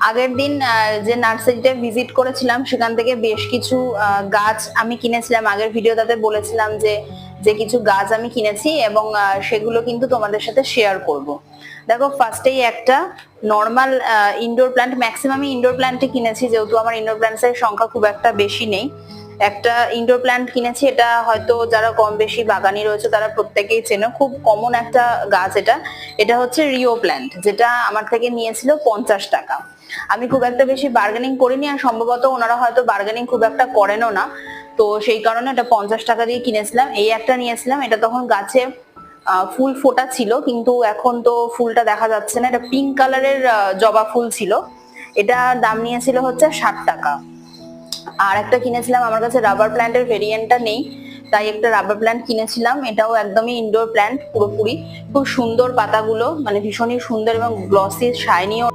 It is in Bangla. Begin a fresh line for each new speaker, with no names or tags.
আগের দিন যে নার্সারিটা ভিজিট করেছিলাম সেখান থেকে বেশ কিছু গাছ আমি কিনেছিলাম। আগের ভিডিওটাতে বলেছিলাম যে যে কিছু গাছ আমি কিনেছি এবং সেগুলো কিন্তু তোমাদের সাথে শেয়ার করব। দেখো ফার্স্টেই একটা নর্মাল ইনডোর প্ল্যান্ট, ম্যাক্সিমামই ইনডোর প্ল্যান্টই কিনেছি যেহেতু আমার ইনডোর প্ল্যান্টসের সংখ্যা খুব একটা বেশি নেই। একটা ইনডোর প্ল্যান্ট কিনেছি, এটা হয়তো যারা কম বেশি বাগানি রয়েছে তারা প্রত্যেকেই চেনো, খুব কমন একটা গাছ এটা। এটা হচ্ছে রিও প্ল্যান্ট, যেটা আমার থেকে নিয়েছিল 50 টাকা। আমি খুব একটা বেশি বার্গেনিং করিনি, আর সম্ভবত ওনারা হয়তো বার্গেনিং খুব একটা করেনও না, তো সেই কারণে এটা 50 টাকা দিয়ে কিনেছিলাম। এই একটা নিয়েছিলাম, এটা তখন গাছে ফুল ফোটা ছিল কিন্তু এখন তো ফুলটা দেখা যাচ্ছে না। এটা পিঙ্ক কালারের জবা ফুল ছিল। এটা দাম নিয়েছিল হচ্ছে 60 টাকা। আর একটা কিনেছিলাম, আমার কাছে রাবার প্ল্যান্টের ভেরিয়েন্টটা নেই, তাই একটা রাবার প্ল্যান্ট কিনেছিলাম। এটাও একদমই ইনডোর প্ল্যান্ট পুরোপুরি, খুব সুন্দর পাতাগুলো, মানে ভীষণই সুন্দর এবং গ্লসি শাইনিও।